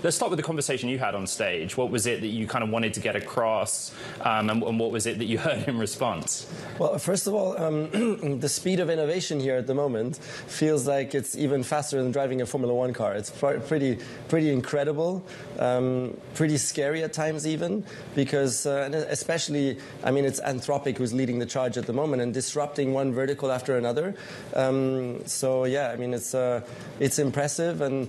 Let's start with the conversation you had on stage. What was it that you kind of wanted to get across, and what was it that you heard in response? Well, first of all, the speed of innovation here at the moment feels like it's even faster than driving a Formula One car. It's pretty incredible, pretty scary at times even, because especially, I mean, it's Anthropic who's leading the charge at the moment and disrupting one vertical after another. So yeah, I mean, it's impressive, and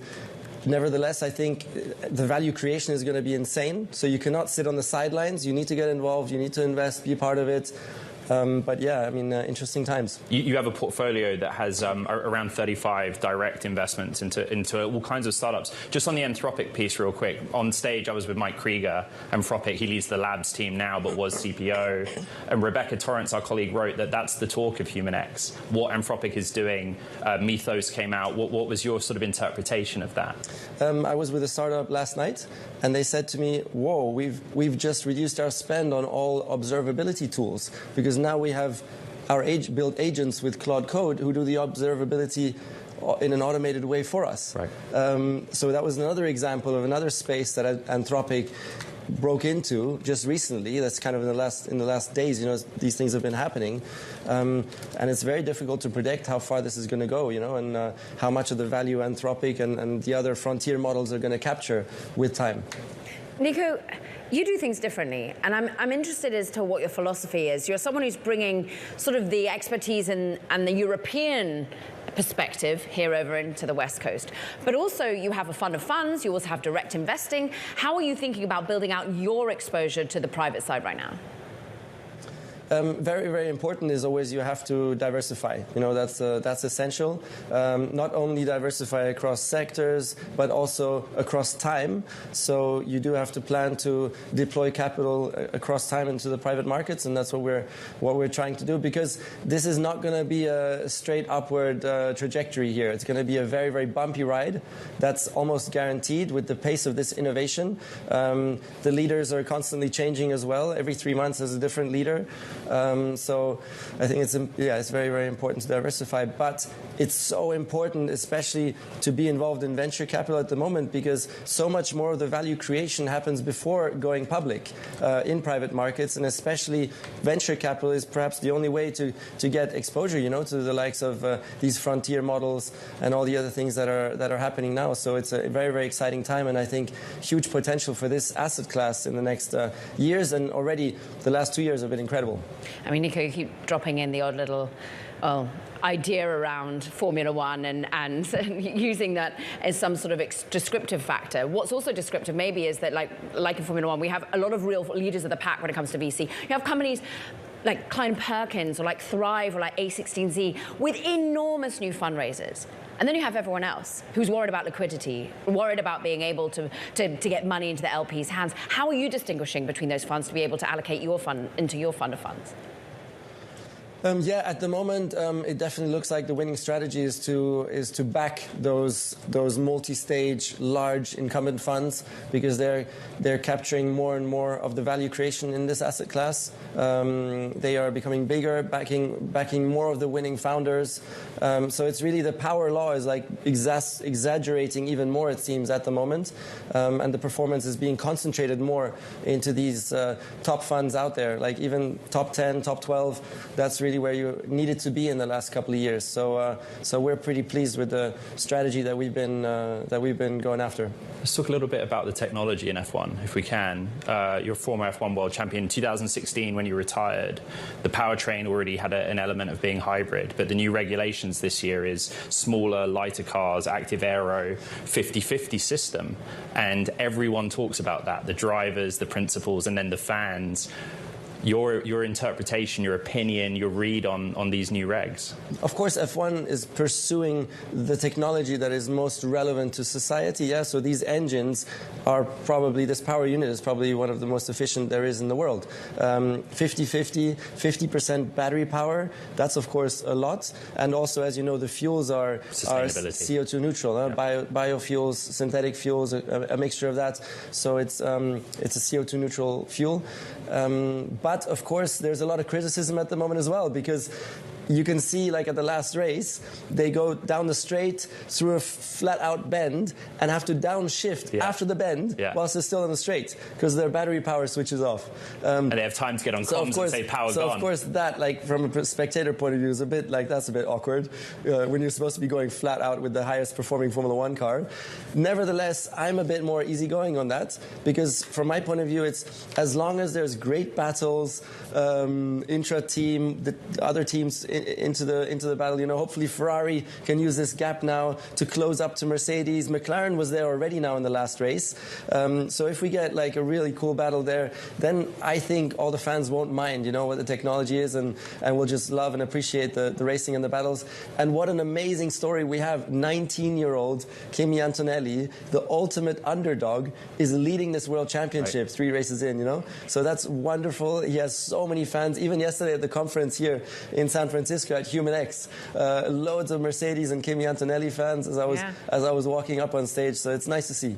nevertheless, I think the value creation is going to be insane. So you cannot sit on the sidelines. You need to get involved. You need to invest, be part of it. But yeah, I mean, interesting times. You have a portfolio that has around 35 direct investments into all kinds of startups. Just on the Anthropic piece real quick, on stage I was with Mike Krieger, Anthropic. He leads the labs team now, but was CPO. And Rebecca Torrance, our colleague, wrote that that's the talk of HumanX, what Anthropic is doing. Mythos came out. What was your sort of interpretation of that? I was with a startup last night, and they said to me, whoa, we've just reduced our spend on all observability tools, because now we have our built agents with Claude Code who do the observability in an automated way for us. Right. So that was another example of another space that Anthropic broke into just recently. That's kind of in the last days. You know, these things have been happening, and it's very difficult to predict how far this is going to go. You know, and how much of the value Anthropic and the other frontier models are going to capture with time. Nico, you do things differently, and I'm interested as to what your philosophy is. You're someone who's bringing sort of the expertise and the European perspective here over into the West Coast. But also you have a fund of funds, you also have direct investing. How are you thinking about building out your exposure to the private side right now? Very, very important is always you have to diversify. You know, that's essential. Not only diversify across sectors, but also across time. So you do have to plan to deploy capital across time into the private markets, and that's what we're trying to do, because this is not going to be a straight upward trajectory here. It's going to be a very, very bumpy ride. That's almost guaranteed with the pace of this innovation. The leaders are constantly changing as well. Every 3 months there's a different leader. So I think it's very, very important to diversify. But it's so important, especially to be involved in venture capital at the moment, because so much more of the value creation happens before going public in private markets, and especially venture capital is perhaps the only way to get exposure, you know, to the likes of these frontier models and all the other things that are happening now. So it's a very, very exciting time, and I think huge potential for this asset class in the next years, and already the last 2 years have been incredible. I mean, Nico, you keep dropping in the odd little idea around Formula One and using that as some sort of descriptive factor. What's also descriptive maybe is that, like in Formula One, we have a lot of real leaders of the pack when it comes to VC. You have companies like Klein Perkins or like Thrive or like A16Z with enormous new fundraisers. And then you have everyone else who's worried about liquidity, worried about being able to get money into the LP's hands. How are you distinguishing between those funds to be able to allocate your fund into your fund of funds? Yeah, at the moment, it definitely looks like the winning strategy is to back those multi-stage, large incumbent funds, because they're capturing more and more of the value creation in this asset class. They are becoming bigger, backing more of the winning founders. So it's really the power law is like exaggerating even more, it seems, at the moment, and the performance is being concentrated more into these top funds out there, like even top 10, top 12. That's really where you needed to be in the last couple of years. So we're pretty pleased with the strategy that we've been going after. Let's talk a little bit about the technology in F1, if we can. You're a former F1 world champion. In 2016, when you retired, the powertrain already had an element of being hybrid, but the new regulations this year is smaller, lighter cars, active aero, 50-50 system, and everyone talks about that, the drivers, the principals, and then the fans. Your interpretation, your opinion, your read on these new regs? Of course, F1 is pursuing the technology that is most relevant to society. Yeah, so these engines are probably, this power unit is probably one of the most efficient there is in the world. 50-50, 50% battery power, that's of course a lot. And also, as you know, the fuels are CO2 neutral. Yeah. Biofuels, synthetic fuels, a mixture of that. So it's a CO2 neutral fuel. But of course, there's a lot of criticism at the moment as well, because you can see, like at the last race, they go down the straight through a flat-out bend and have to downshift after the bend whilst they're still in the straight because their battery power switches off. And they have time to get on comms and say power gone. So of course that, like from a spectator point of view, is a bit like that's a bit awkward when you're supposed to be going flat out with the highest performing Formula One car. Nevertheless, I'm a bit more easygoing on that because from my point of view, it's as long as there's great battles, intra-team, the other teams into the battle. You know, hopefully Ferrari can use this gap now to close up to Mercedes. McLaren was there already now in the last race. So if we get like a really cool battle there, then I think all the fans won't mind, you know, what the technology is, and we'll just love and appreciate the racing and the battles. And what an amazing story we have. 19-year-old Kimi Antonelli, the ultimate underdog, is leading this world championship 3 races in, you know. So that's wonderful. He has so many fans. Even yesterday at the conference here in San Francisco at Human X, loads of Mercedes and Kimi Antonelli fans as I was walking up on stage. So it's nice to see.